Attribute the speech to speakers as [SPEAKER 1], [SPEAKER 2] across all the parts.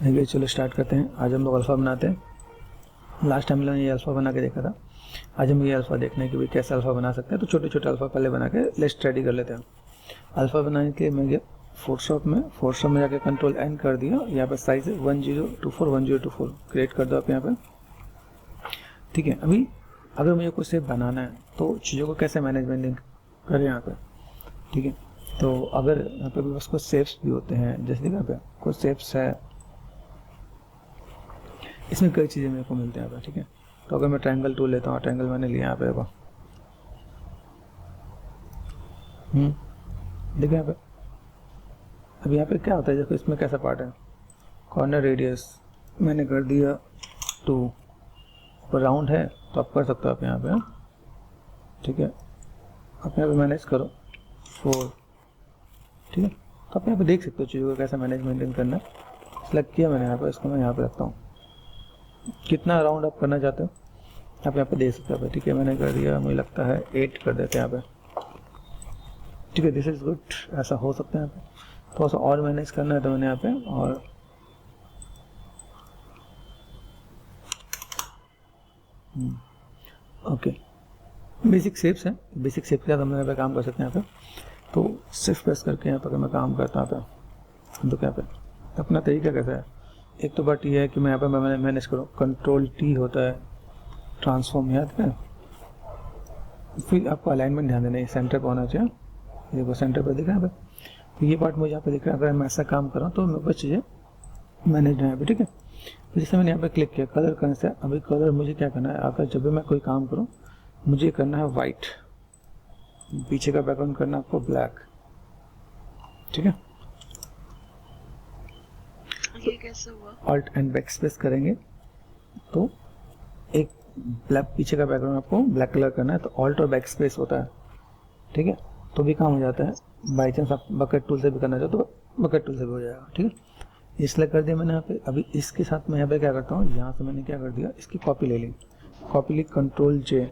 [SPEAKER 1] आइए चलो स्टार्ट करते हैं। आज हम लोग अल्फ़ा बनाते हैं। लास्ट टाइम हमने ये अल्फ़ा बना के देखा था। आज हम ये अल्फ़ा देखने के भी कैसे अल्फ़ा बना सकते हैं। तो छोटे छोटे अल्फ़ा पहले बना के लिस्ट रेडी कर लेते हैं। अल्फ़ा बनाने के लिए मैं गया फोटोशॉप में जाके कंट्रोल एन कर दिया। यहाँ पर साइज है 1024 क्रिएट कर दो आप यहाँ पर। ठीक है, अभी अगर मुझे कुछ शेप बनाना है तो चीज़ों को कैसे मैनेजमेंट करें यहाँ पर। ठीक है, तो अगर यहाँ पे बस कुछ शेप्स भी होते हैं, जैसे यहाँ पे कुछ शेप्स है, इसमें कई चीज़ें मेरे को मिलते हैं यहाँ पे। ठीक है, तो अगर मैं ट्रायंगल टूल लेता हूँ, ट्रायंगल मैंने लिया यहाँ पे, देखिए यहाँ पे। अब यहाँ पे क्या होता है, देखो इसमें कैसा पार्ट है, कॉर्नर रेडियस मैंने कर दिया 2, ऊपर राउंड है तो आप कर सकते हो आप यहाँ पे। ठीक है, आप यहाँ पे मैनेज करो 4। ठीक है, तो आप यहाँ पे देख सकते हो चीज़ों को कैसे मैनेज मेंटेन करना है। सेलेक्ट किया मैंने यहाँ पे, इसको मैं यहाँ पे रखता हूँ। कितना राउंड आप करना चाहते हो आप यहाँ पे दे सकते हो। ठीक है, मैंने कर दिया, मुझे लगता है 8 कर देते हैं यहाँ पे। ठीक है, दिस इज गुड, ऐसा हो सकता है यहाँ पे। थोड़ा सा और मैनेज करना है तो मैंने यहाँ पे और ओके, बेसिक शेप्स है। बेसिक शेप के साथ हम यहाँ पे काम कर सकते हैं यहाँ पे। तो सिर्फ प्रेस करके यहाँ पर मैं काम करता हूँ यहाँ पे। तो क्या पे अपना तरीका कैसा है, एक तो बात ये है कि मैं यहाँ पे मैं मैनेज करूँ, कंट्रोल टी होता है ट्रांसफॉर्म, याद है। फिर आपको अलाइनमेंट ध्यान देना है, सेंटर पर होना चाहिए। देखो सेंटर पर दिख रहा है यहाँ पे, तो ये पार्ट मुझे यहाँ पे दिख रहा है। अगर मैं ऐसा काम कर रहा हूँ तो मेरे पास चीज़ें मैनेज है यहाँ पे। ठीक है, तो जैसे मैंने यहाँ पे क्लिक किया कलर करने से, अभी कलर मुझे क्या करना है, अगर जब भी मैं कोई काम करूँ मुझे करना है वाइट, पीछे का बैकग्राउंड करना है आपको ब्लैक। ठीक है,
[SPEAKER 2] ये कैसे हुआ?
[SPEAKER 1] ऑल्ट एंड बैक स्पेस करेंगे तो एक ब्लैक पीछे का बैकग्राउंड आपको ब्लैक कलर करना है, तो ऑल्ट और बैक स्पेस होता है। ठीक है, तो भी काम हो जाता है। बाई चांस आप बकेट टूल से भी करना चाहो तो बकेट टूल से भी हो जाएगा। ठीक है, इसलिए कर दिया मैंने यहाँ पे। अभी इसके साथ मैं यहाँ पे क्या करता हूँ, यहाँ से मैंने क्या कर दिया, इसकी कॉपी ले ली, कॉपी ली, कंट्रोल जे,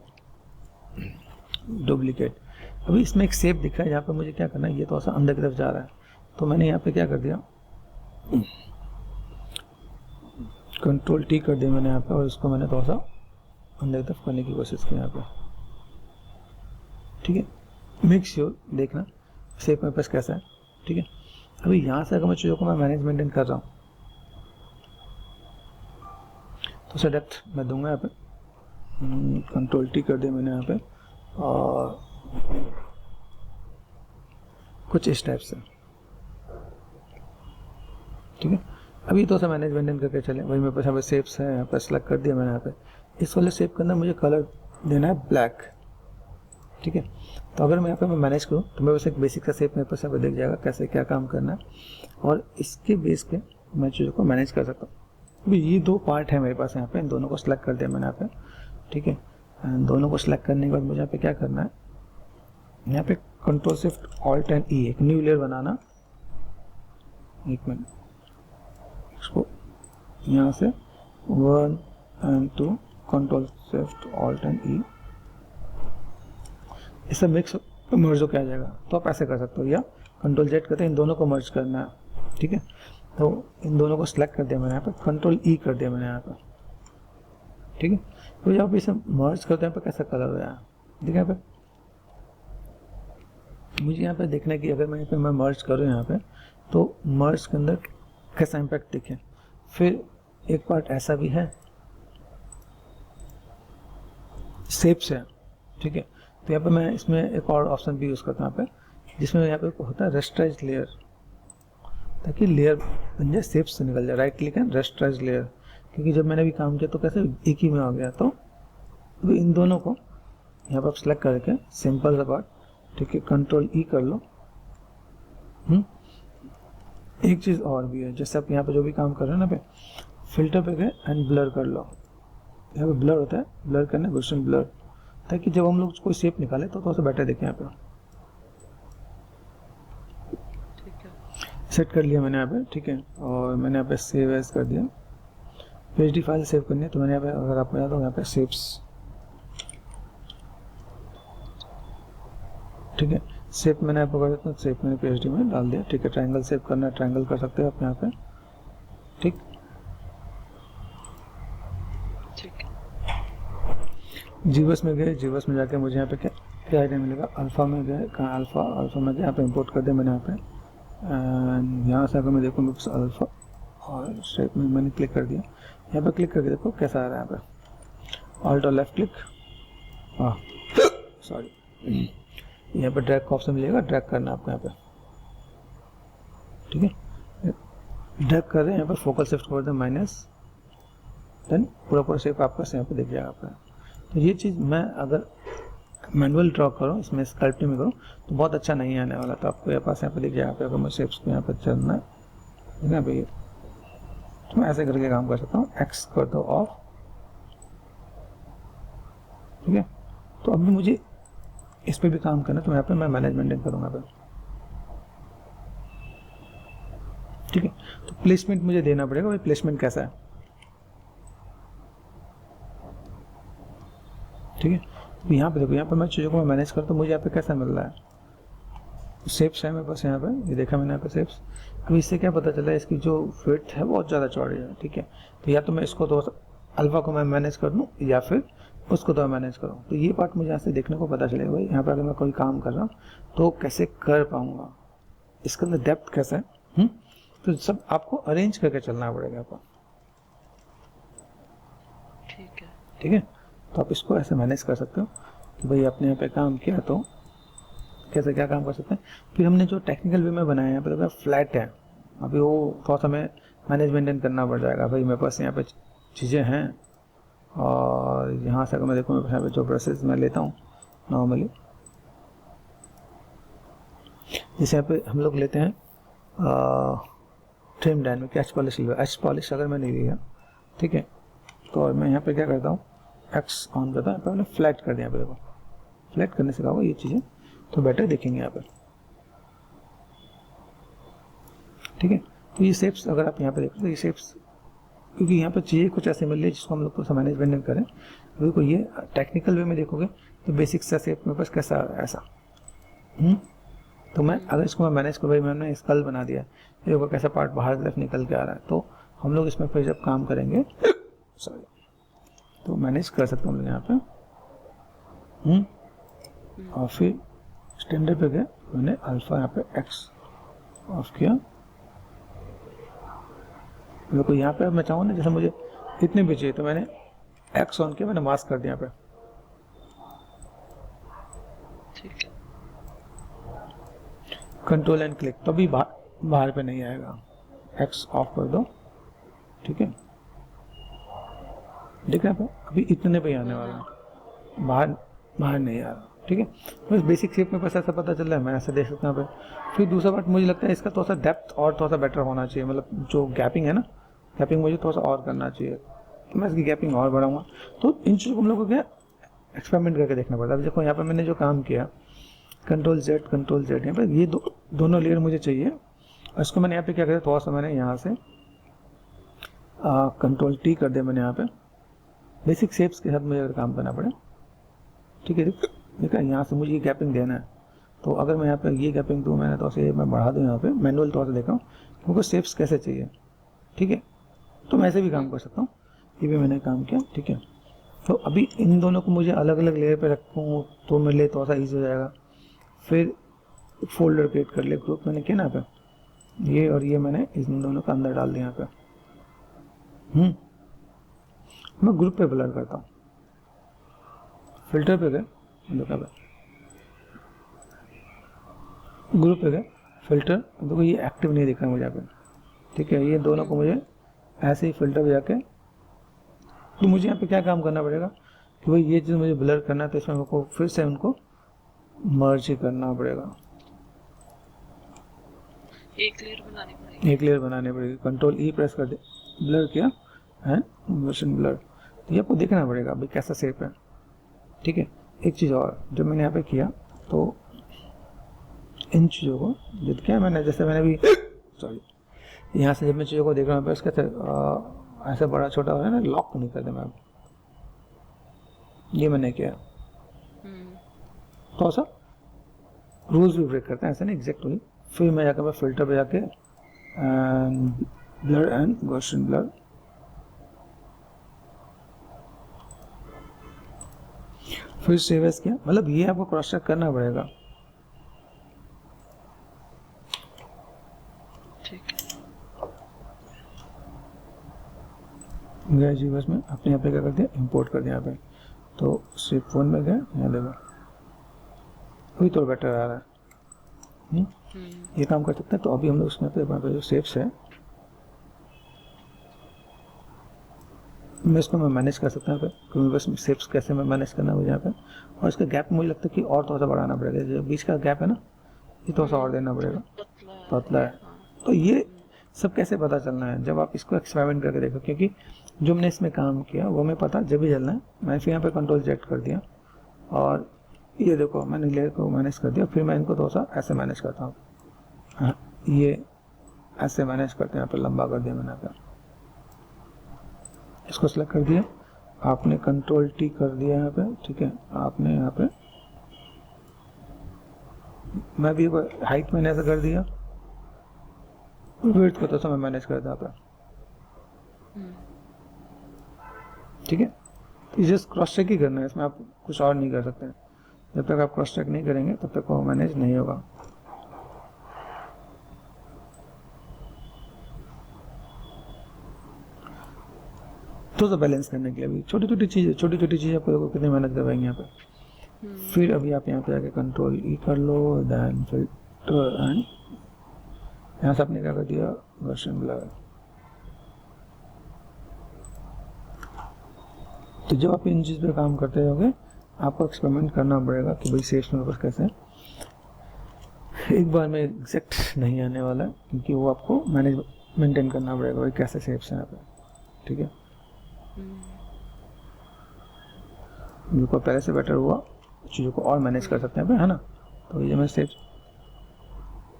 [SPEAKER 1] डुप्लीकेट। अभी इसमें एक शेप दिख रहा है, यहाँ पे मुझे क्या करना है, ये थोड़ा सा अंदर की तरफ जा रहा है, तो मैंने यहाँ पे क्या कर दिया, कंट्रोल टी कर दिया मैंने यहाँ पे, और इसको मैंने थोड़ा सा अंदर की तरफ करने की कोशिश की यहाँ पे। ठीक है, मेक श्योर देखना शेप मेरे पास कैसा है। ठीक है, अभी यहाँ से अगर मैं चीज़ों को मैं मैनेज मेंटेन कर रहा हूँ तो सेलेक्ट मैं दूंगा यहाँ पे, कंट्रोल टी कर दिया मैंने यहाँ पे, और कुछ इस टाइप से। ठीक है, अभी तो मैनेज मेंटेन करके चले। वही मेरे पास यहाँ पे शेप्स है, यहाँ पर सेलेक्ट कर दिया मैंने यहाँ पे। इस वाले शेप के अंदर मुझे कलर देना है ब्लैक। ठीक है, तो अगर मैं यहाँ पे मैं मैनेज करूँ तो मेरे पास एक बेसिक सा शेप मेरे पास यहाँ पे दिख जाएगा कैसे क्या काम करना है, और इसके बेस पे मैं चीज़ों को मैनेज कर सकता हूँ। अभी ये 2 पार्ट है मेरे पास यहाँ पे, इन दोनों को सिलेक्ट कर दिया मैंने यहाँ पे। ठीक है, दोनों को सिलेक्ट करने के बाद मुझे यहाँ पे क्या करना है, यहाँ पे कंट्रोल शिफ्ट ऑल्ट एंड ई, एक न्यू लेयर बनाना। एक मिनट, इसको यहाँ से 1 and 2, control shift alt and E, इससे मिक्स मर्ज हो के आ जाएगा। तो आप ऐसे कर सकते हो, या कंट्रोल जेड करते हैं, इन दोनों को मर्ज करना है। ठीक है, तो इन दोनों को सिलेक्ट कर दिया मैंने यहाँ पे, कंट्रोल ई कर दिया मैंने यहाँ पे। ठीक है, तो जब इसे मर्ज करते हैं यहाँ पे कैसा कलर हो रहा है, देखिए यहाँ पे मुझे यहाँ पे देखना है कि अगर मैं यहाँ पे मैं मर्ज करूँ यहाँ पे तो मर्ज के अंदर कैसा इम्पैक्ट दिखे। फिर एक पार्ट ऐसा भी है शेप से। ठीक है, तो यहाँ पे मैं इसमें एक और ऑप्शन भी यूज़ करता हूँ यहाँ पे, जिसमें यहाँ पे होता है रेस्टराइज लेयर, ताकि लेयर बन जाए, शेप से निकल जाए। राइट क्लिक है, रेस्टराइज लेयर, क्योंकि जब मैंने भी काम किया तो कैसे एक ही में आ गया। तो इन दोनों को यहाँ पर आप सेलेक्ट करके सिंपल सा पार्ट, ठीक है, कंट्रोल ई कर लो। एक चीज़ और भी है, जैसे आप यहाँ पे जो भी काम कर रहे हैं ना पे, फिल्टर पे गए एंड ब्लर कर लो। यहाँ पे ब्लर होता है, ब्लर करना है, विजन ब्लर, ताकि जब हम लोग कोई शेप निकाले तो थोड़ा सा बेटर देखें। यहाँ पे सेट कर लिया मैंने यहाँ पे। ठीक है, और मैंने यहाँ पे सेव एज कर दिया। पीएचडी फाइल सेव करनी है तो मैंने यहाँ पे, अगर आपको याद हो, यहाँ पे शेप्स, ठीक है, शेप मैंने आपको कर देता हूँ, शेप मैंने पीएचडी में डाल दिया। ठीक है, ट्रायंगल सेव करना है, ट्रायंगल कर सकते हो आप यहाँ पे। ठीक, जीवस में गए, जीवस में जाके मुझे यहाँ पे क्या आइडिया मिलेगा, अल्फ़ा में गए, कहाँ अल्फ़ा, अल्फ़ा में गए, यहाँ पे इंपोर्ट कर दिया मैंने यहाँ पे, एंड यहाँ से अगर मैं देखूँ मेरे पास अल्फ़ा और शेप में मैंने क्लिक कर दिया, यहाँ पे क्लिक करके देखो कैसा आ रहा है यहाँ पे, ऑल्ट और लेफ्ट क्लिक, हाँ सॉरी, यहाँ पे ड्रैग का ऑप्शन मिलेगा, ड्रैग करना आपको यहाँ पे, ठीक है, ड्रैग कर रहे हैं यहाँ पे, फोकल शिफ्ट कर दें माइनस, देन पूरा शेप आपका यहाँ पे दिख जाएगा आपका। तो ये चीज़ मैं अगर मैनुअल ड्रॉ करूँ, इसमें स्कल्पटिंग में करूँ तो बहुत अच्छा नहीं आने वाला, तो आपको यहाँ पास यहाँ पे दिख जाएगा, अगर मैं शेप्स को यहाँ पे चलना है ना भैया, तो मैं ऐसे करके काम कर सकता हूँ, एक्स कर दो ऑफ, ठीक है। तो अभी मुझे इस पर भी काम करना है, तो यहाँ पे मैं मैनेजमेंट करूँगा पे, ठीक है। तो प्लेसमेंट मुझे देना पड़ेगा, भाई प्लेसमेंट कैसा है, ठीक है। तो यहाँ पे देखो, यहाँ पे मैं चीज़ों को मैं मैनेज करता हूँ, मुझे यहाँ पे कैसा मिल रहा है, शेप्स है मेरे पास यहाँ पे, ये देखा मैंने यहाँ पे शेप्स। अभी इससे क्या पता चला है, इसकी जो विड्थ है बहुत ज़्यादा चौड़ी है, ठीक है। तो या तो मैं इसको तो अल्फा को मैं मैनेज कर दूँ या फिर उसको तो मैं मैनेज करूँ, तो ये पार्ट मुझे यहाँ से देखने को पता चलेगा भाई यहाँ पर अगर मैं कोई काम कर रहा हूँ तो कैसे कर पाऊँगा, इसके अंदर डेप्थ कैसा है, तो सब आपको अरेंज करके चलना पड़ेगा आपको,
[SPEAKER 2] ठीक है।
[SPEAKER 1] ठीक है। तो आप इसको ऐसे मैनेज कर सकते हो कि भाई आपने यहाँ पे काम किया तो कैसे क्या काम कर सकते हैं। फिर हमने जो टेक्निकल वे में बनाया है यहाँ पे फ्लैट है, अभी वो थोड़ा सा हमें मैनेजमेंट करना पड़ जाएगा, भाई मेरे पास यहाँ पे चीज़ें हैं, और यहाँ से अगर मैं देखूँ मेरे पास यहाँ पे जो ब्रशेज मैं लेता हूँ नॉर्मली, जैसे यहाँ पे हम लोग लेते हैं trim dynamic H polish, H polish अगर मैं नहीं लिया, ठीक है, तो और मैं यहाँ पे क्या करता हूँ, एक्स ऑन करता हूँ, यहाँ पे मैंने फ्लैट कर दिया, यहाँ पे देखो फ्लैट करने से क्या होगा, ये चीज़ें तो बेटर दिखेंगे यहाँ पर, ठीक है। तो ये शेप्स अगर आप यहाँ पे देखो तो ये शेप्स, क्योंकि यहाँ पर चीज़ें कुछ ऐसे मिल रही है जिसको हम लोग तो मैनेजमेंट करें, देखो ये टेक्निकल वे में देखोगे तो बेसिक सा शेप मेरे पास कैसा ऐसा, तो मैं अगर इसको मैं मैनेज करूँ, भाई मैंने स्कल बना दिया, ये देखो कैसा पार्ट बाहर की तरफ निकल के आ रहा है, तो हम लोग इसमें फिर जब काम करेंगे सॉरी तो मैनेज कर सकते हैं हम लोग यहाँ पे, और फिर स्टैंडर्ड पे गए, मैंने अल्फा यहाँ पे एक्स ऑफ किया, देखो यहाँ पे मैं चाहूँ ना जैसे मुझे इतने भी चाहिए तो मैंने एक्स ऑन किया, मैंने मास्क कर दिया यहाँ पे,
[SPEAKER 2] ठीक है।
[SPEAKER 1] कंट्रोल एंड क्लिक, तो अभी बाहर पे नहीं आएगा, एक्स ऑफ कर दो, ठीक है, देख रहे हैं अभी इतने पे ही आने वाला है, बाहर नहीं आ रहा, ठीक है। बस बेसिक शेप में बस ऐसा पता चल रहा है, मैं ऐसे देख सकता हूँ पे। फिर दूसरा पार्ट मुझे लगता है इसका थोड़ा सा डेप्थ और थोड़ा सा बेटर होना चाहिए, मतलब जो गैपिंग है ना, गैपिंग मुझे थोड़ा सा और करना चाहिए, तो मैं इसकी गैपिंग और बढ़ाऊँगा। तो इन चीज़ों को हम लोग को क्या एक्सपेरिमेंट करके देखना पड़ता है। अब देखो यहाँ पर मैंने जो काम किया, कंट्रोल जेड यहाँ पर ये दोनों लेयर मुझे चाहिए, और इसको मैंने यहाँ पे क्या किया, थोड़ा सा मैंने यहाँ से कंट्रोल टी कर दिया मैंने यहाँ पे, बेसिक शेप्स के साथ मुझे अगर काम करना पड़े, ठीक है। देखा यहाँ से मुझे ये गैपिंग देना है, तो अगर मैं यहाँ पे ये गैपिंग दूँ मैंने, तो से मैं बढ़ा दूँ यहाँ पे मैनुअल तौर से देख रहा हूँ क्योंकि शेप्स कैसे चाहिए, ठीक है। तो मैं ऐसे भी काम कर सकता हूँ, ये भी मैंने काम किया, ठीक है। तो अभी इन दोनों को मुझे अलग अलग लेयर पे रखूँ तो मेरे लिए थोड़ा सा ईजी हो जाएगा। फिर फोल्डर क्रिएट कर लिया, ग्रुप मैंने किया ना पे, ये और ये मैंने इन दोनों का अंदर डाल दिया यहाँ पे। मैं ग्रुप पे ब्लर करता हूँ, फिल्टर पे गए, देखा ग्रुप पे गए, फिल्टर, देखो ये एक्टिव नहीं दिख रहा मुझे यहाँ पे, ठीक है। ये दोनों को मुझे ऐसे ही फिल्टर पे जाके, तो मुझे यहाँ पे क्या काम करना पड़ेगा कि भाई ये चीज़ मुझे ब्लर करना है, तो इसमें मेरे को फिर से उनको मर्ज करना पड़ेगा,
[SPEAKER 2] एक लेयर बनानी पड़ेगी,
[SPEAKER 1] कंट्रोल ई प्रेस कर दे, ब्लर किया है, मोशन ब्लर, तो ये आपको देखना पड़ेगा भाई कैसा शेप है, ठीक है। एक चीज़ और जब मैंने यहाँ पे किया तो इन चीज़ों को जो क्या मैंने, जैसे मैंने भी सॉरी यहाँ से जब मैं चीज़ों को देख रहा हूँ इसके ऐसा बड़ा छोटा हो रहा है ना, लॉक नहीं कर दे मैं, ये मैंने किया, थोड़ा सा रूल्स भी ब्रेक करते हैं ऐसे नहीं एग्जैक्ट हुई। फिर मैं जाकर मैं फिल्टर पे जाके ब्लर एंड गॉसियन ब्लर, फिर सेव एज किया, मतलब ये आपको क्रॉस चेक करना पड़ेगा।
[SPEAKER 2] ठीक है।
[SPEAKER 1] गया जी बस में अपने यहाँ पे क्या कर दिया, इंपोर्ट कर दिया यहाँ पे। तो सिर्फ फोन में गया, यहाँ देखो अभी तो बेटर आ रहा है। ये काम कर सकते हैं। तो अभी हम लोग उसमें पे जो सेव्स है मैं इसको मैं मैनेज कर सकता हूँ यहाँ पे, क्योंकि बस सेव्स कैसे मैं मैनेज करना मुझे यहाँ पे। और इसका गैप मुझे लगता है कि और थोड़ा सा बढ़ाना पड़ेगा, जो बीच का गैप है ना ये थोड़ा सा और देना पड़ेगा, पतला है। तो ये सब कैसे पता चलना है, जब आप इसको एक्सपेरिमेंट करके देखो, क्योंकि जो हमने इसमें काम किया वो हमें पता जब भी चलना है। मैंने फिर यहाँ पे कंट्रोल जेट कर दिया और ये देखो मैंने लेयर को मैनेज कर दिया। फिर मैं इनको थोड़ा सा ऐसे मैनेज करता हूँ, हाँ ये ऐसे मैनेज करते हैं। यहाँ पे लंबा कर दिया मैंने, यहाँ पे इसको सेलेक्ट कर दिया, आपने कंट्रोल टी कर दिया यहाँ पे, ठीक है। आपने यहाँ पे मैं भी हाइट मैंने ऐसा कर दिया, विड्थ को तो मैं मैनेज कर दिया यहाँ पे, ठीक है। तो जस्ट क्रॉस चेक ही करना है, इसमें आप कुछ और नहीं कर सकते। जब तक आप क्रॉस चेक नहीं करेंगे तब तक वो मैनेज नहीं होगा। तो बैलेंस करने के लिए भी छोटी छोटी चीजें आपको कितनी मेहनत करवाएंगे यहाँ पे। फिर अभी आप यहाँ पे आके कंट्रोल ई कर लो, देन फिल्टर एंड यहाँ से आपने क्या कर दिया, वर्जन ब्लर। तो जब आप इन चीज पे काम करते रहोगे आपको एक्सपेरिमेंट करना पड़ेगा कि भाई सेव्स में कैसे एक बार में एग्जैक्ट नहीं आने वाला है, क्योंकि वो आपको मैनेज मेंटेन करना पड़ेगा भाई कैसे सेव्स है यहाँ पे, ठीक है। जो पहले से बेटर हुआ चीज़ों को और मैनेज कर सकते हैं, है ना। तो ये मैं सेव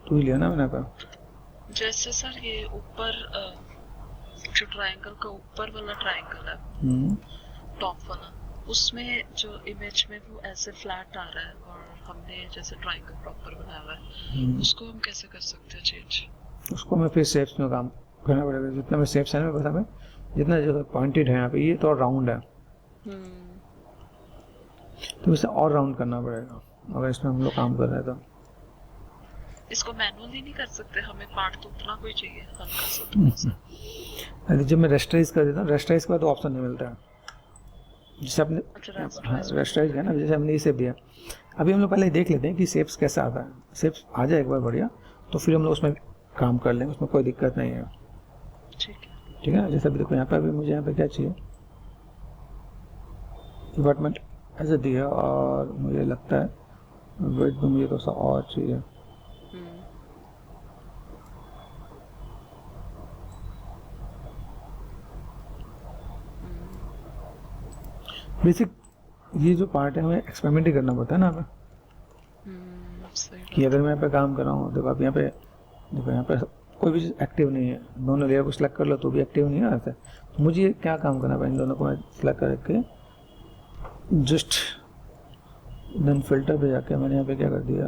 [SPEAKER 1] तो ही लिया ना मैंने पर।
[SPEAKER 2] जैसे सर ये ऊपर जो ट्रायंगल का ऊपर वाला ट्रायंगल है, टॉप वाला, उसमें जो इमेज में वो ऐसे फ्लैट आ रहा है और हमने जैसे ट्रायंगल प्रॉपर बनाया हुआ है, उसको हम कैसे कर सकते हैं चेंज? उसको
[SPEAKER 1] मैं फिर शेप्स में काम करना पड़ेगा। जितना मैं शेप्स है ना बता मैं जितना जो पॉइंटेड है यहाँ पे, ये तो राउंड है, तो इसे और राउंड करना पड़ेगा अगर इसमें हम लोग काम कर रहे हैं तो।
[SPEAKER 2] इसको मैनुअली नहीं कर सकते, हमें पार्ट तो उतना कोई चाहिए हल्का सा।
[SPEAKER 1] अरे जब मैं रेस्टराइज कर देता हूँ, रेस्टराइज का तो ऑप्शन नहीं मिलता है, जैसे अपने रेस्टराइज है ना, जैसे हमने इसे दिया। अभी हम लोग पहले देख लेते हैं कि शेप्स कैसा आता है। शेप्स आ जाए एक बार बढ़िया तो फिर हम लोग उसमें काम कर लेंगे, उसमें कोई दिक्कत नहीं है, ठीक है। जैसे अभी देखो यहाँ पे अभी मुझे यहाँ पे क्या चाहिए, डिपार्टमेंट ऐसे दिया और मुझे लगता है वेट में मुझे थोड़ा सा और चाहिए। बेसिक ये जो पार्ट है हमें एक्सपेरिमेंट ही करना पड़ता है ना हमें, कि अगर मैं यहाँ पे काम कर रहा हूँ, देखो आप यहाँ पे कोई भी चीज़ एक्टिव नहीं है, दोनों लेयर को सिलेक्ट कर लो तो भी एक्टिव नहीं है ऐसे। तो मुझे क्या काम करना पड़ेगा, इन दोनों को मैं सिलेक्ट करके जस्ट देन फिल्टर पे जाके मैंने यहाँ पे क्या कर दिया,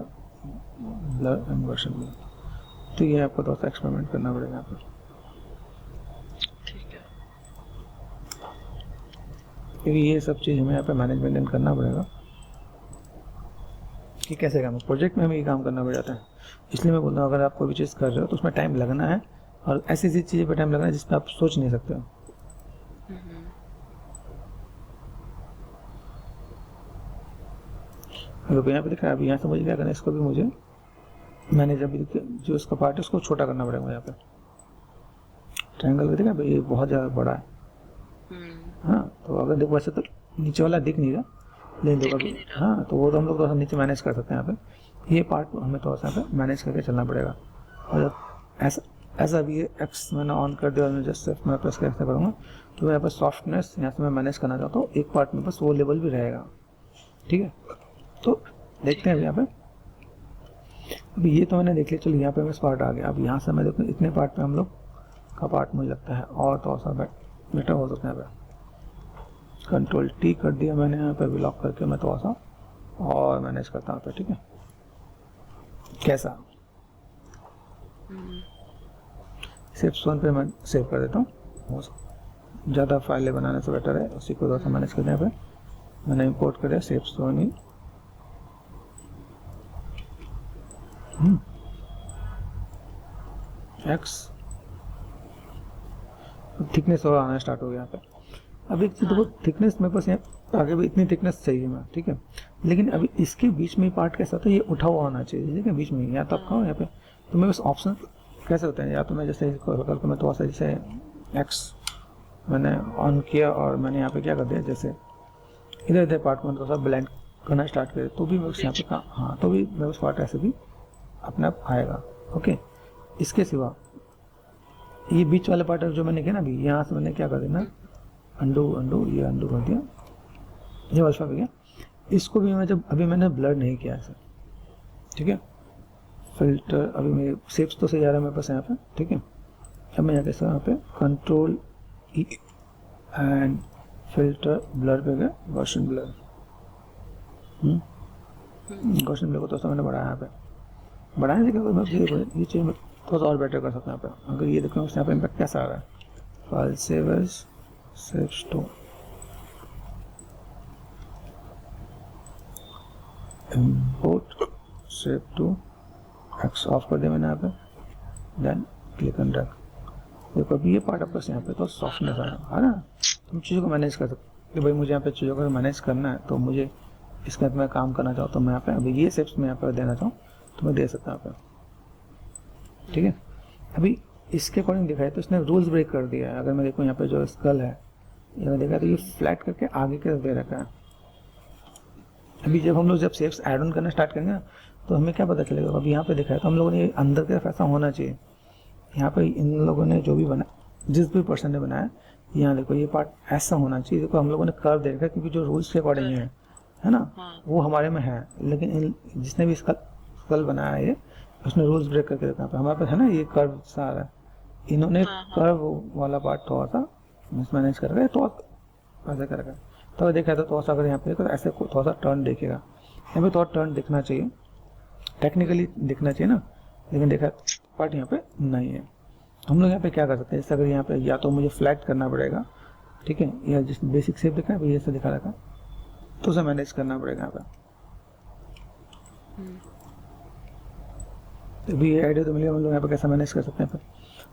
[SPEAKER 1] ब्लर एंड वर्जन ब्लर। तो ये आपको थोड़ा सा एक्सपेरिमेंट करना पड़ेगा यहाँ पे, क्योंकि ये सब चीज़ हमें यहाँ पे मैनेजमेंट करना पड़ेगा कि कैसे काम। प्रोजेक्ट में हमें ये काम करना पड़ जाता है, इसलिए मैं बोलता हूँ अगर आप कोई भी चीज़ कर रहे हो तो उसमें टाइम लगना है, और ऐसी ऐसी चीज़ें पे टाइम लगना है जिसमें आप सोच नहीं सकते हो। तो यहाँ पे दिख रहा है, अभी यहाँ से मुझे क्या करना है, इसको भी मुझे मैंने जब जो इसका पार्ट है उसको छोटा करना पड़ेगा यहाँ पे। ट्रायंगल का देखा ये बहुत ज़्यादा बड़ा है, हाँ। तो अगर देखो वैसे तो नीचे वाला दिख नहीं रहा, लेकिन देखो अभी हाँ, तो वो तो हम लोग थोड़ा सा नीचे मैनेज कर सकते हैं। यहाँ पे ये पार्ट हमें थोड़ा सा यहाँ पे मैनेज करके चलना पड़ेगा। और जब ऐसा भी एक्स मैंने ऑन कर दिया और मैं जस्ट मैं प्रेस करके करूँगा तो यहाँ पर सॉफ्टनेस यहाँ से मैं मैनेज करना चाहता हूँ, एक पार्ट में बस वो लेवल भी रहेगा, ठीक है। तो देखते हैं अभी यहाँ पे, अभी ये तो मैंने देख लिया, चलो यहाँ पे बस पार्ट आ गया। अब यहाँ से मैं देखूँ इतने पार्ट पे हम लोग का पार्ट मुझे लगता है और थोड़ा सा बेटर हो सकता है। यहाँ पे कंट्रोल टी कर दिया मैंने, यहाँ पे लॉक करके मैं थोड़ा सा और मैनेज करता हूँ, ठीक है। कैसा सेव वन पे मैं सेव कर देता हूँ, ज़्यादा फाइलें बनाने से बेटर है, उसी को थोड़ा सा मैनेज करते हैं यहाँ पे। मैंने इंपोर्ट कर दिया शेप्स तो नहीं। एक्स थिकनेस और आना स्टार्ट हो गया यहाँ पे। अब एक चीज़ देखो, थिकनेस मेरे पास यहाँ आगे भी इतनी थिकनेस चाहिए मैं, ठीक है, लेकिन अभी इसके बीच में पार्ट कैसा होता है, ये उठा हुआ होना चाहिए, ठीक है, बीच में या तो आपका यहाँ पे, तो मेरे पास ऑप्शन कैसे होते हैं, या तो मैं जैसे इसको करके मैं थोड़ा सा जैसे एक्स मैंने ऑन किया और मैंने यहाँ पे क्या कर दिया, जैसे इधर इधर पार्ट में थोड़ा सा ब्लेंड करना स्टार्ट करे, तो भी मेरे पास यहाँ पे हाँ, तो भी मेरे पास पार्ट ऐसे भी अपने आप आएगा। ओके, इसके सिवा ये बीच वाले पार्ट जो मैंने किया ना अभी, यहाँ से मैंने क्या कर देना, अंडू अंडू, ये अंडू कर दिया, ये अल्फा हो गया। इसको भी मैं जब अभी मैंने ब्लर नहीं किया ऐसे, ठीक है, फिल्टर अभी मेरे शेप्स तो सही आ रहा है मेरे पास यहाँ पे, ठीक है। अब मैं यहाँ यहाँ पे control E and filter blur पे गया, गॉसियन ब्लर, गॉसियन ब्लर को तो मैंने बढ़ाया यहाँ पे, बढ़ाने से क्या मैं ये चीज़ में थोड़ा सा और बेटर कर सकता हूँ यहाँ पे। अगर ये देखो यहाँ पे इम्पैक्ट कैसा आ रहा है, file savers shapes to import shape to x off कर दिया मैंने यहाँ पे, देन क्लिक एंड ड्रैग। देखो अभी ये पार्ट आपका यहाँ पे तो सॉफ्टनेस आ रहा है ना, तुम चीज़ों को मैनेज कर सकते हो। भाई मुझे यहाँ पे चीज़ों को मैनेज करना है, तो मुझे इसके अंदर मैं काम करना चाहूँ तो मैं यहाँ पे अभी ये शेप्स मैं यहाँ पर देना चाहूँ तो मैं दे सकता हूँ यहाँ पे, ठीक है। अभी इसके अकॉर्डिंग दिखाया तो इसने रूल्स ब्रेक कर दिया है। अगर मैं देखूँ यहाँ पे जो स्कल है, ये देखा तो ये फ्लैट करके आगे के दे रखा है। अभी जब हम लोग जब शेप्स ऐड ऑन करना स्टार्ट करेंगे तो हमें क्या पता चलेगा, अभी यहाँ पे दिखाया तो हम लोगों ने अंदर की तरफ ऐसा होना चाहिए। यहाँ पे इन लोगों ने जो भी बना, जिस भी पर्सन ने बनाया, यहाँ देखो ये पार्ट ऐसा होना चाहिए। देखो हम लोगों ने कर्व दे रखा है क्योंकि जो रूल्स के अकॉर्डिंग है ना, वो हमारे में है, लेकिन जिसने भी स्कल बनाया है ये, उसने रूल्स ब्रेक करके रखा है। हमारे पास है ना ये कर्व सा आ रहा है, इन्होंने कर्व वाला पार्ट थोड़ा सा मिसमैनेज कर रखा है, तो ऐसा कर रखा है। तो देखा तो थोड़ा सा अगर यहाँ पे देखो ऐसे थोड़ा सा टर्न देखेगा, यहाँ पे थोड़ा टर्न दिखना चाहिए, टेक्निकली दिखना चाहिए ना, लेकिन देखा पार्ट यहाँ पे नहीं है। हम लोग यहाँ पे क्या कर सकते हैं, जैसे अगर यहाँ पे या तो मुझे फ्लैट करना पड़ेगा, ठीक है, या जिस बेसिक शेप दिखा है ये ऐसा दिखा रखा, तो उसे मैनेज करना पड़ेगा यहाँ पे। तो भी ये आइडिया तो मिलेगा हम लोग यहाँ पे कैसे मैनेज कर सकते हैं। फिर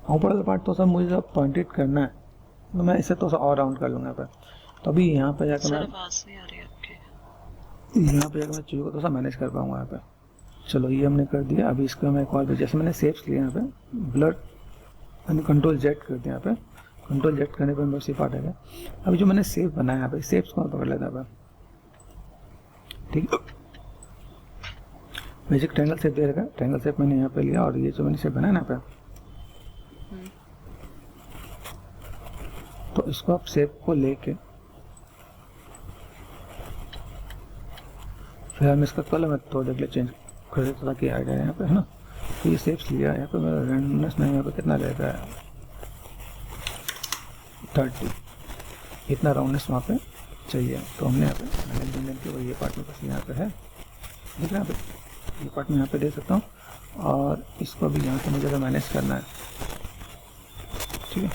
[SPEAKER 1] ऊपर वाला पार्ट तो सब मुझे जब पॉइंटेड करना है तो मैं इसे तो और राउंड कर लूँगा यहाँ पे। तो अभी यहाँ पे जाकर मैं यहाँ पे जाकर मैं चीज़ों को तो सब मैनेज कर पाऊँगा यहाँ पे। चलो ये हमने कर दिया। अभी इसका मैं एक और, जैसे मैंने शेप्स लिए यहाँ पे, ब्लर मैंने कंट्रोल जेड कर दिया यहाँ पे, कंट्रोल जेड करने पर मेरे से पार्ट है। अभी जो मैंने शेप बनाया यहाँ पे, शेप्स को मैं पकड़ लेता है, ठीक है। बेसिक ट्रायंगल शेप दे रखा है, ट्रायंगल शेप मैंने यहाँ पे लिया, और ये जो मैंने शेप बनाया ना यहाँ पे, तो इसको आप शेप को लेके फिर हम इसका कलर मैं थोड़ा देख ले चेंज कर देता ताकि आ जाए यहाँ पे, है ना। तो ये शेप्स लिया यहाँ पे, मेरा रैंडमनेस नहीं यहाँ पे कितना रहता है 30, इतना राउंडनेस वहाँ पे चाहिए। तो हमने यहाँ पे मैनेजमेंट के ये पार्ट में बस यहाँ पे है, देख रहे हैं यहाँ पे, ये पार्ट में यहाँ पे दे सकता हूँ, और इसको भी यहाँ से मुझे अगर मैनेज करना है, ठीक है,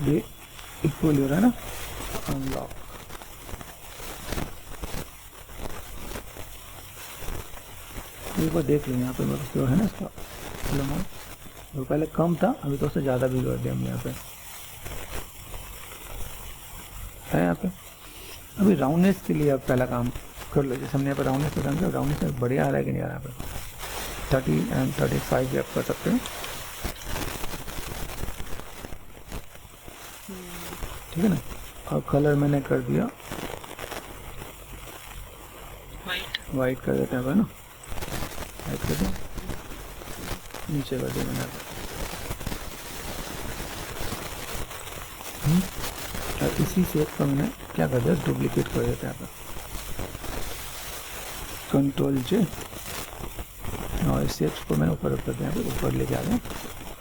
[SPEAKER 1] ये इक्वल हो रहा है ना, अनलॉक, एक बार देख लेंगे यहाँ पे मेरे जो है ना इसका अमाउंट, जो पहले कम था अभी तो उससे ज़्यादा भी कर दिया हमने यहाँ पे, है यहाँ पे। अभी राउंडनेस के लिए आप पहला काम कर लो, जैसे हमने यहाँ पे राउंडनेस पे काम किया, राउंडनेस में बढ़िया आ रहा है कि नहीं आ रहा है यहाँ पे, 30 एंड 35 भी आप कर सकते हैं, ठीक है ना। और कलर मैंने कर दिया वाइट कर देते हैं ना, वाइट कर दिया, नीचे कर दिया मैंने, और इसी शेप का मैंने क्या कर दिया, डुप्लीकेट कर देते हैं यहाँ पे, कंट्रोल जे, और इस शेप्स को मैंने ऊपर कर दिया, ऊपर लेके आ गया।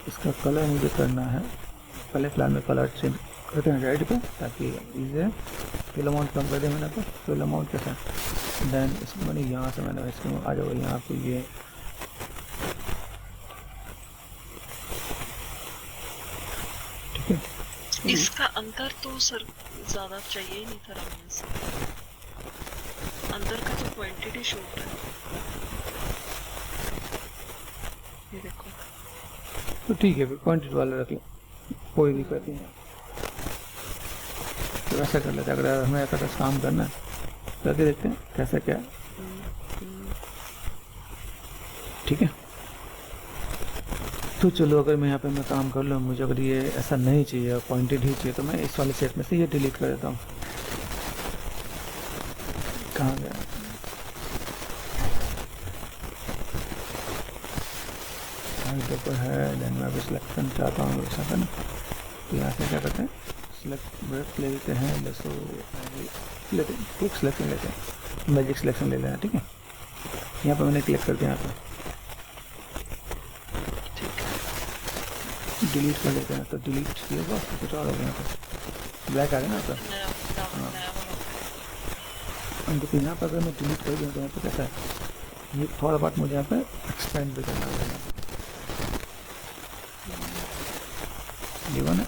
[SPEAKER 1] इसका कलर मुझे करना है, पहले फिलहाल में कलर चेंज करते हैं रेड पे, ताकि इसे फिल अमाउंट कम कर दिया मैंने, तो फिल अमाउंट के साथ देन इसको मैंने यहाँ से मैंने इसको आ जाओ यहाँ पे, ये ठीक है।
[SPEAKER 2] इसका अंतर तो सर ज़्यादा चाहिए ही नहीं था रमन से। अंदर का तो क्वांटिटी शूट है, ये देखो।
[SPEAKER 1] तो ठीक है, फिर क्वांटिटी वाला रख लो, कोई दिक्कत नहीं है। तो ऐसा कर लेते हैं, अगर हमें ऐसा कुछ काम करना है करके देखते हैं कैसा क्या है, ठीक है। तो चलो, अगर मैं यहाँ पे मैं काम कर लूँ, मुझे अगर ये ऐसा नहीं चाहिए, पॉइंटेड ही चाहिए, तो मैं इस वाले सेट में से ये डिलीट कर देता हूँ। कहाँ गया? इधर पर है, देन मैं अभी सिलेक्शन चाहता हूँ ऐसा करना। तो यहाँ से क्या करते हैं, सिलेक्ट ब्रेक ले लेते हैं, जैसे लेते हैं, क्लिक सिलेक्शन लेते हैं, मैजिक सिलेक्शन ले लेना, ठीक है। यहाँ पर मैंने क्लिक कर दिया, यहाँ पर डिलीट कर लेते हैं। तो डिलीट किया होगा, कुछ और हो गया, यहाँ पर ब्लैक आ गया ना यहाँ पर।
[SPEAKER 2] नया वाला
[SPEAKER 1] तो यहाँ पर अगर मैं डिलीट कर दूँ तो यहाँ पर कैसा है, ये थोड़ा बात मुझे यहाँ पे एक्सपेंड भी करना होगा। ये वन है,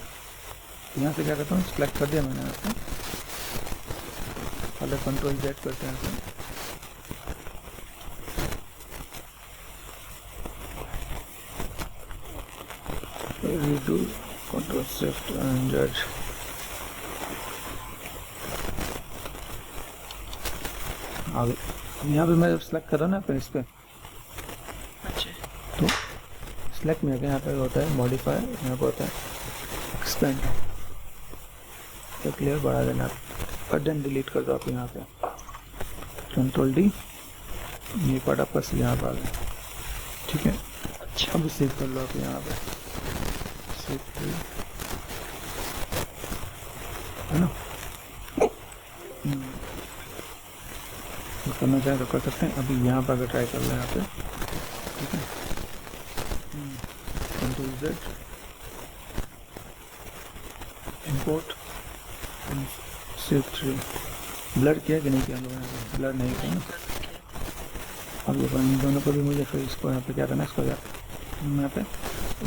[SPEAKER 1] यहाँ से क्या करता हूँ, सेलेक्ट कर दिया मैंने यहाँ पे, पहले कंट्रोल जेड करते हैं यहाँ पे, redo control shift and Z. आगे यहाँ पे मैं सेलेक्ट कर रहा हूँ ना फिर इस पर,
[SPEAKER 2] अच्छा
[SPEAKER 1] तो सेलेक्ट में यहाँ पे होता है मॉडिफायर, यहाँ पे होता है एक्सपेंड, तो क्लियर बढ़ा देना, और देन डिलीट कर दो आप यहाँ पे, कंट्रोल डी, ये पार्ट आपका यहाँ पर आ गया, ठीक है।
[SPEAKER 2] अच्छा
[SPEAKER 1] अब सेव कर लो आप यहाँ पे, सेव है ना। करना चाहे तो कर सकते हैं। अभी यहाँ पर अगर ट्राई कर लें यहाँ पे, ठीक है, control Z, import, save three, blur किया कि नहीं किया हम लोगों ने, ब्लर नहीं किया ना। अब ये इन दोनों को भी मुझे फिर इसको यहाँ पे क्या करना है, इसको यहाँ पे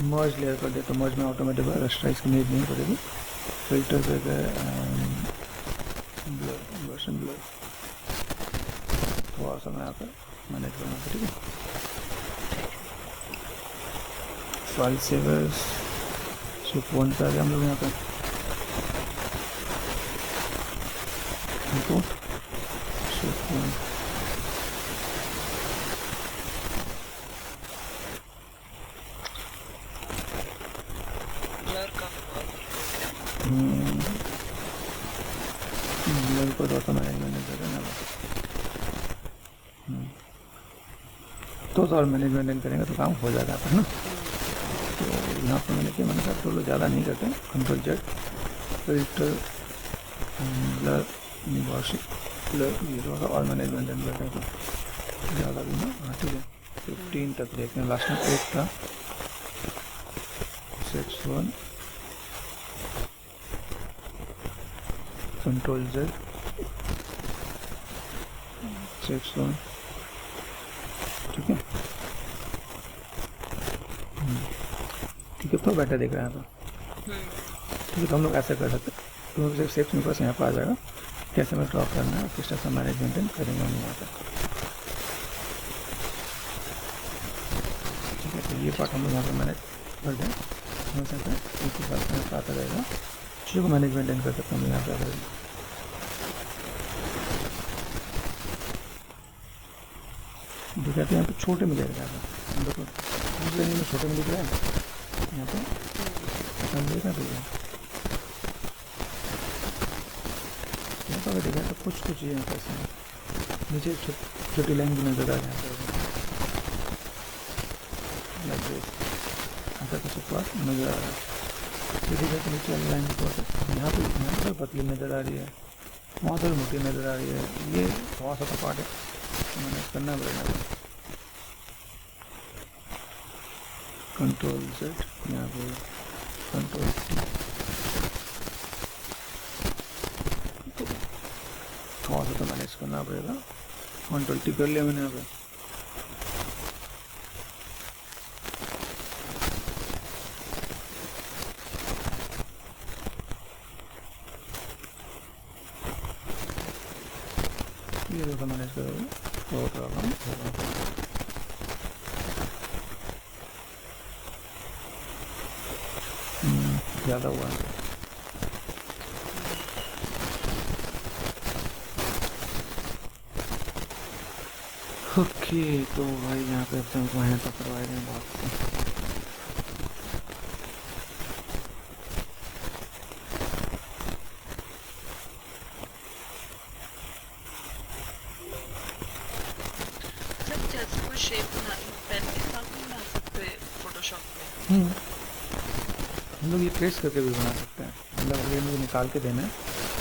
[SPEAKER 1] मर्ज लेयर कर दे, तो मर्ज में ऑटोमेटिक रस्टराइज की नीड नहीं पड़ेगी। फिल्टर पे गए, ब्लर, वर्जन ब्लर, थोड़ा सा मैं यहाँ पे मैनेज करना था, ठीक है। फाइल सेवर्स सिर्फ वन पे आ गया हम लोग यहाँ पे, इंपोर्ट सिर्फ वन,
[SPEAKER 2] ब्लर का
[SPEAKER 1] ब्लर को तो मैनेजमेंट करेंगे तो और मैनेजमेंट करेंगे तो काम हो जाएगा है ना। तो यहाँ पर मैंने क्या, मैंने कहा तो लोग ज़्यादा नहीं करते, control Z, filter, blur, washing, blur, ये होगा, और मैनेजमेंट करते हैं तो ज़्यादा भी ना, हाँ ठीक है। 15 तक देखते हैं, लास्ट में 8 था, 6 1, कंट्रोल जेड, 6 1, ठीक है, ठीक है, तो बेटर दिख रहा है तो ठीक है। तो हम लोग ऐसा कर सकते हैं, तो सेफ्स मेरे पास यहाँ पर आ जाएगा, कैसे मैं ड्रॉप करना है, किस तरह से मैनेजमेंट करेंगे हम यहाँ पर, ठीक है। तो ये पार्ट हम लोग यहाँ पर मैनेज कर दें, समझ सकते हैं, एक ही बात यहाँ पर आता रहेगा, चीज़ों को मैनेजमेंट कर सकते हैं हम यहाँ पर। देखा तो यहाँ पे छोटे में जाएगा, देखो दूसरे में छोटे में दिख रहा है, यहाँ पे देखा तो यहाँ पर देखा तो कुछ कुछ यहाँ पे नीचे छोटी लाइन भी नजर आ रहा है, ऐसा कुछ बात नजर आ रहा है। ये देखा तो नीचे वाली लाइन भी यहाँ पर पतली नजर आ रही है, वहाँ पर मोटी नजर आ रही है, ये थोड़ा सा तो पार्ट है, मैंने करना पड़ेगा। कंट्रोल जेड, यहाँ पे कंट्रोल टी, थोड़ा सा तो मैनेज करना पड़ेगा। कंट्रोल टी कर लिया मैंने यहाँ पे, चीज़ों को मैनेज करोगे तो थोड़ा कम होगा। ज़्यादा हुआ है। ओके तो भाई यहाँ पे अपने को हैं तो करवाए हैं बहुत।
[SPEAKER 2] सर जैसे कोई शेप बनानी हो पेन के साथ नहीं बना सकते फोटोशॉप में?
[SPEAKER 1] हम लोग ये ट्रेस करके भी बना सकते हैं, मतलब अगर मुझे निकाल के देना है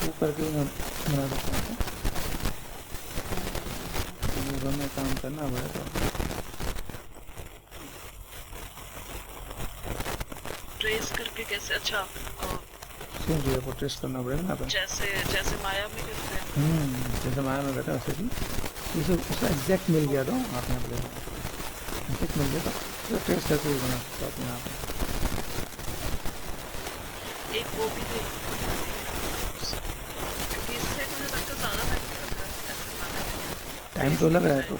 [SPEAKER 1] वो करके भी बना सकते हैं। तो घर में काम करना पड़ेगा तो
[SPEAKER 2] ट्रेस करके कैसे? अच्छा
[SPEAKER 1] सेम चीज़ को ट्रेस करना पड़ेगा ना अपन।
[SPEAKER 2] जैसे जैसे माया में करते हैं।
[SPEAKER 1] जैसे माया में कहता है वैसे भी जैसे उसका एग्जैक्ट मिल गया तो आप यहाँ पर एग्जैक्ट मिल गया तो ट्रेस करके भी बना सकते हो आप यहाँ पर।
[SPEAKER 2] एक वो भी दे क्योंकि इससे मुझे लगता है ज़्यादा टाइम लग रहा है ऐसे बनाने में।
[SPEAKER 1] टाइम तो लग रहा है तो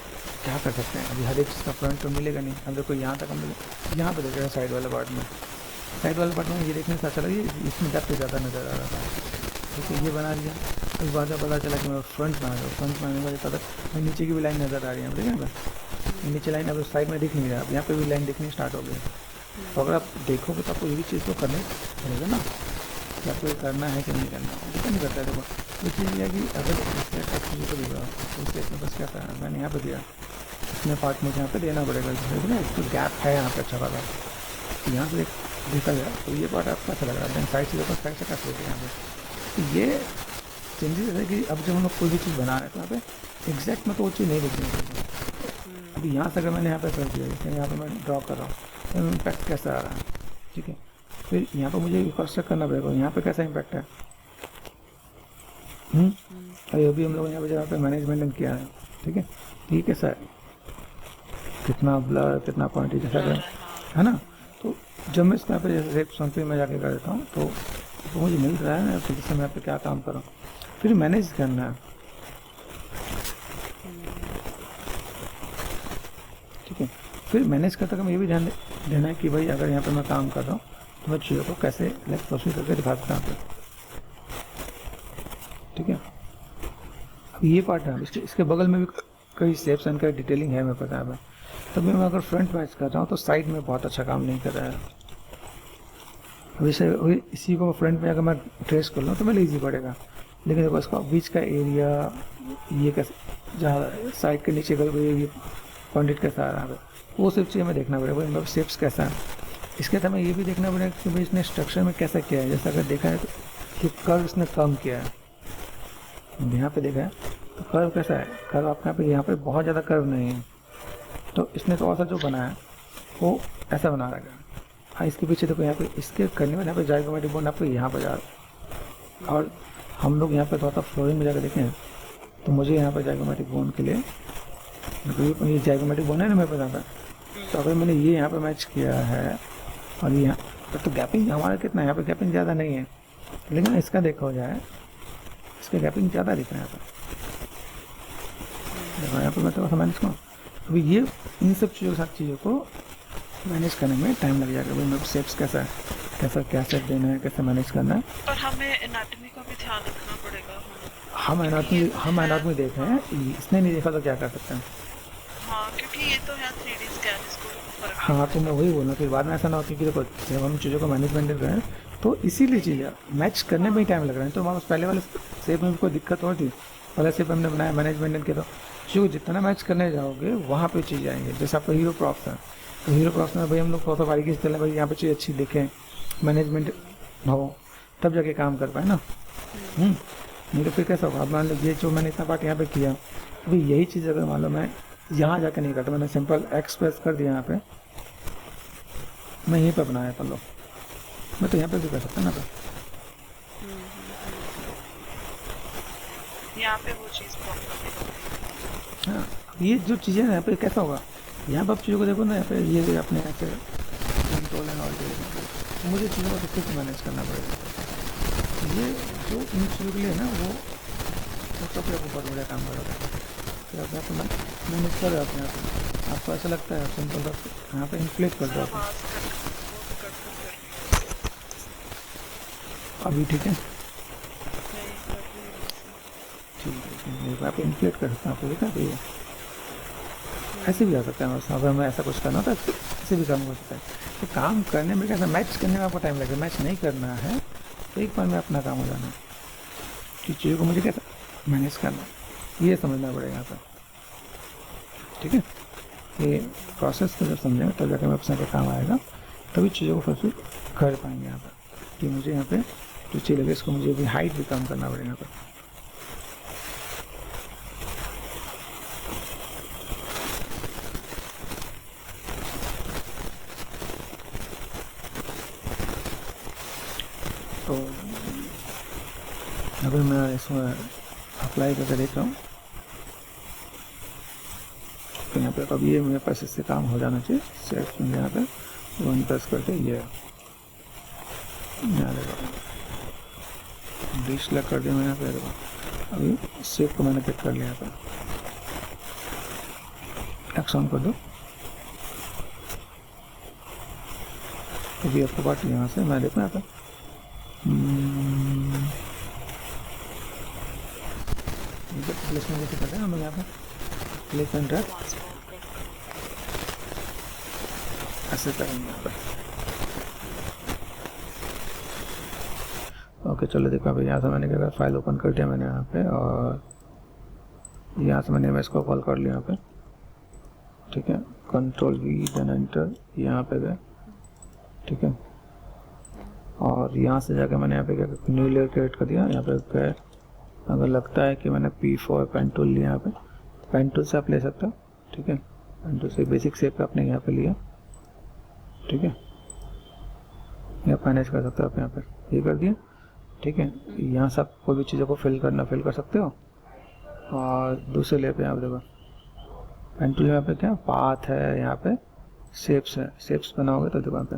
[SPEAKER 1] क्या कर सकते हैं, अभी हर एक चीज़ का फ्रंट तो मिलेगा नहीं। अब देखो यहाँ तक हम लोग यहाँ पे देख रहे हैं साइड वाले पार्ट में, साइड वाले पार्ट में ये देखने से अच्छा लगे इसमें डेप्थ ज़्यादा नज़र आ रहा था। ठीक है ये बना लिया, उस बाद में पता चला कि मैं फ्रंट बना रहा हूँ, फ्रंट बनाने के बाद पता नीचे की भी लाइन नज़र आ रही है, ठीक है ना। नीचे लाइन अब साइड में दिख नहीं रहा, अब यहाँ पे भी लाइन दिखनी स्टार्ट हो गई। तो अगर आप देखोगे तो आपको ये भी चीज़ तो करनी पड़ेगा ना कि आपको ये करना है कि नहीं करना, वो नहीं करता है। देखो ये चीज़ है कि अगर चीज़ों को दिख रहा तो इसलिए अपने पास क्या करना है, मैंने यहाँ पर दिया इतने पार्ट मुझे यहाँ पे देना पड़ेगा, जैसे ना इसको गैप है यहाँ पे अच्छा खासा, तो यहाँ से देखा जाए तो ये पार्ट आपका अच्छा लग रहा है, साइड चीज़ों को साइड से काट लेते हैं यहाँ पे। तो ये चेंजेस है कि अब जब हम लोग कोई भी चीज़ बना रहे हैं तो यहाँ पे एग्जैक्ट में तो वो चीज़ नहीं दिखनी चाहिए। अभी यहाँ से अगर मैंने यहाँ पे कर दिया, जैसे यहाँ पे मैं ड्रॉ कर रहा हूँ तो इम्पैक्ट कैसा आ रहा है, ठीक है। फिर यहाँ पे मुझे कंस्ट्रक्ट करना पड़ेगा यहाँ पे कैसा इम्पैक्ट है। अभी अभी हम लोग यहाँ पे जहाँ पे मैनेजमेंट किया है, ठीक है, ये कैसा है, कितना ब्लर कितना क्वांटिटी जैसा है ना। तो जब मैं इसको यहाँ पे जैसे संपी में जाके कर देता हूँ तो मुझे मिल रहा है ना, फिर जैसे मैं यहाँ पे क्या काम कर रहा हूँ, फिर मैनेज करना है, ठीक है। फिर मैनेज करते समय ये भी ध्यान देना है कि भाई अगर यहाँ पे मैं काम कर रहा हूँ तो मैं चीज़ों को कैसे लाइक प्रोसीड करके दिखा सकता हूँ, ठीक है। अब ये पार्ट है, इसके बगल में भी कई स्टेप्स एंड कई डिटेलिंग है, मैं पता है। तब मैं अगर फ्रंट मैच कर रहा हूँ तो साइड में बहुत अच्छा काम नहीं कर रहा है। अब इसी को फ्रंट में अगर मैं ट्रेस कर लूँ तो मेरे ईजी पड़ेगा, लेकिन देखो इसका बीच का एरिया ये कैसे जहाँ साइड के नीचे का ये क्वान्टिटी कैसा आ रहा है वो सब चीज़ें मैं देखना पड़ेगा। इनका शेप्स कैसा है, इसके साथ में ये भी देखना पड़ेगा कि भाई इसने स्ट्रक्चर में कैसा किया है। जैसे अगर देखा है तो ये कर्व इसने कम किया है, यहाँ पे देखा है तो कर्व कैसा है, कर्व आपके यहाँ पे बहुत ज़्यादा कर्व नहीं है, तो इसने थोड़ा सा जो बनाया वो ऐसा बना रखा है। हाँ इसके पीछे देखो यहाँ पे इसके करने में यहाँ पे जाइगोमेट्रिक बोन आपको यहाँ पर जा, और हम लोग यहाँ पे थोड़ा सा फ्लोरिंग में जाकर देखें तो मुझे यहाँ पर जाइगोमेट्रिक बोन के लिए ये जाइगोमेट्रिक बोन है ना, मेरे पास था। तो अगर मैंने ये यहाँ पे मैच किया है और ये यहाँ तो गैपिंग हमारा कितना है, यहाँ पे गैपिंग ज़्यादा नहीं है, लेकिन इसका देखा जाए इसका गैपिंग ज़्यादा दिख रहा है। देखो यहाँ पे मैं थोड़ा सा मैनेज करूँ, अभी ये इन सब चीज़ों के साथ चीज़ों को मैनेज करने में टाइम लग जाएगा। भाई मेरे शेप्स कैसा है, क्या सेट देना है, कैसे मैनेज करना है।
[SPEAKER 2] पर हमें एनाटॉमी का भी ध्यान रखना पड़ेगा।
[SPEAKER 1] हम एनाटॉमी देख रहे हैं, इसने नहीं देखा तो क्या कर सकते हैं।
[SPEAKER 2] हाँ क्योंकि ये तो है 3D स्कैन, इसको फर्क
[SPEAKER 1] हाँ तो मैं वही बोलूँ फिर बाद में ऐसा ना हो कि देखो जब हम चीज़ों को मैनेजमेंट कर रहे हैं तो इसीलिए चीज़ मैच करने में ही टाइम लग रहा है। तो हमारे पहले वाले शेप में कोई दिक्कत हो थी, पहले शेप हमने बनाया मैनेजमेंट किया, तो चीज़ों जितना मैच करने जाओगे वहाँ पे चीज़ आएंगे। जैसे आपका हीरो प्रॉप्स है तो हीरो प्रॉप्स में भाई हम लोग थोड़ा सा बारीकी से चलें, भाई यहाँ पे चीज़ अच्छी दिखें, मैनेजमेंट हो तब जाके काम कर पाए ना। नहीं तो फिर कैसा होगा। अब मान लो ये जो मैंने इतना पार्ट यहाँ पे किया, अभी यही चीज़ अगर मान लो मैं यहाँ जाके नहीं करता, मैंने सिंपल एक्स प्रेस कर दिया यहाँ पे, मैं यहीं पे बनाया था लो, मैं तो यहाँ पे भी कर सकता ना। तो
[SPEAKER 2] यहाँ पे वो चीज़ प्रॉब्लम।
[SPEAKER 1] हाँ ये जो चीज़ें यहाँ पे कैसा होगा, यहाँ पर आप चीज़ों को देखो ना, यहाँ पे ये अपने यहाँ पे कंट्रोल एंड ऑल, तो मुझे चीज़ों को किस से मैनेज करना पड़ेगा। ये जो इन चीज़ों के लिए ना वो सबसे ऊपर मुझे काम कर रहा था। फिर आप यहाँ पे मैनेज कर रहे हो अपने यहाँ पे, आपको ऐसा लगता है सिंपल रख यहाँ पे इन्फ्लेट कर
[SPEAKER 2] सर
[SPEAKER 1] दो आप।
[SPEAKER 2] आवाज कट कर कर
[SPEAKER 1] अभी ठीक है,
[SPEAKER 2] नहीं कट नहीं रही सर।
[SPEAKER 1] ठीक है, यहाँ पे इन्फ्लेट कर सकते हैं आपको, देखा तो ये ऐसे भी आ सकता है, बस अगर मैं ऐसा कुछ करना होता है ऐसे भी काम हो सकता है। तो काम करने में कैसा, मैच करने में आपको टाइम लगेगा, मैच नहीं करना है तो एक बार में अपना काम हो जाना है, कि चीज़ों को मुझे कैसा मैनेज करना है ये समझना पड़ेगा यहाँ पर, ठीक है। ये प्रोसेस को जब समझेंगे तब जाकर मैं अपना क्या काम आएगा, तभी चीज़ों को फुलफिल कर पाएंगे यहाँ पर। कि मुझे यहाँ पे जो चीज़ लगे इसको मुझे भी हाइट भी कम करना पड़ेगा यहाँ पर। तो अगर मैं इसमें अप्लाई करके देख रहा हूँ तो यहाँ पे अब ये मेरे पास इससे काम हो जाना चाहिए। सेट में यहाँ पे वन प्रेस करके ये यहाँ देखो डिश लग कर दिया मैंने यहाँ पे, देखो अभी सेप को मैंने पिक कर लिया यहाँ पे, एक्स ऑन कर दो। अभी आपको बात यहाँ से मैं देखो यहाँ पे प्लेसमेंट जैसे करते हैं हम लोग यहाँ पे प्लेसमेंट ड्रैग
[SPEAKER 2] आवाज बहुत कट कर
[SPEAKER 1] ऐसे करेंगे यहाँ पे। ओके चलो देखो अभी यहाँ से मैंने क्या करा, फाइल ओपन कर दिया मैंने यहाँ पे, और यहाँ से मैंने इमेज को कॉल कर लिया यहाँ पे, ठीक है। कंट्रोल वी देन एंटर यहाँ पे गए, ठीक है। और यहाँ से जाकर मैंने यहाँ पे क्या न्यू लेयर क्रिएट कर दिया। यहाँ पे गए, अगर लगता है कि मैंने P4 पेन टूल लिया यहाँ पे, पेन टूल से आप ले सकते हो, ठीक है। पेन टूल से बेसिक शेप आपने यहाँ पे लिया, ठीक है। यहाँ मैनेज कर सकते हो आप, यहाँ पे ये कर दिया, ठीक है। यहाँ से आप कोई भी चीज़ों को फिल कर सकते हो। और दूसरे लेयर पे आप देखो पेन टूल यहाँ पे क्या पाथ है, यहाँ पे शेप्स है, शेप्स बनाओगे तो देखो यहाँ पे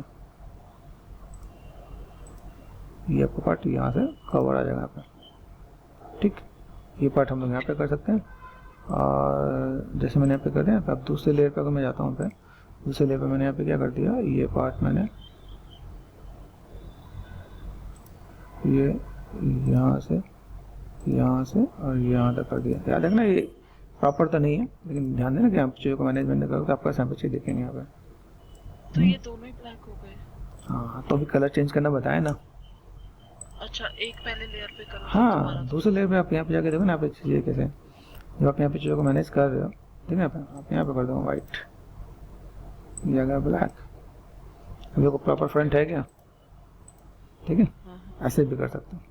[SPEAKER 1] ये आपको पार्ट यहाँ से कवर आ जाएगा यहाँ पे, ठीक। ये पार्ट हम लोग यहाँ पे कर सकते हैं। और जैसे मैंने यहाँ पे कर दिया, अब दूसरे लेयर पे अगर मैं जाता हूँ पे, दूसरे लेयर पे मैंने यहाँ पे क्या कर दिया, ये पार्ट मैंने ये यहाँ से और यहाँ तक कर दिया। याद रखना ये प्रॉपर तो नहीं है, लेकिन ध्यान देना कि आप चीज़ों को मैनेजमेंट करोगे तो आपका यहाँ पे चीज़ देखेंगे यहाँ पे।
[SPEAKER 2] तो ये दोनों ही ब्लैक हो गए।
[SPEAKER 1] हाँ तो अभी कलर चेंज करना बताया ना।
[SPEAKER 2] अच्छा एक पहले लेयर पे करो,
[SPEAKER 1] हाँ दूसरे लेयर पे आप यहाँ पे जाके देखो ना, यहाँ पे चीज़ें कैसे, जब आप यहाँ पे चीज़ों को मैनेज कर रहे हो, ठीक है। आप यहाँ पे कर दो वाइट, जगह ब्लैक, अभी को प्रॉपर फ्रंट है क्या, ठीक है। ऐसे भी कर सकते हो।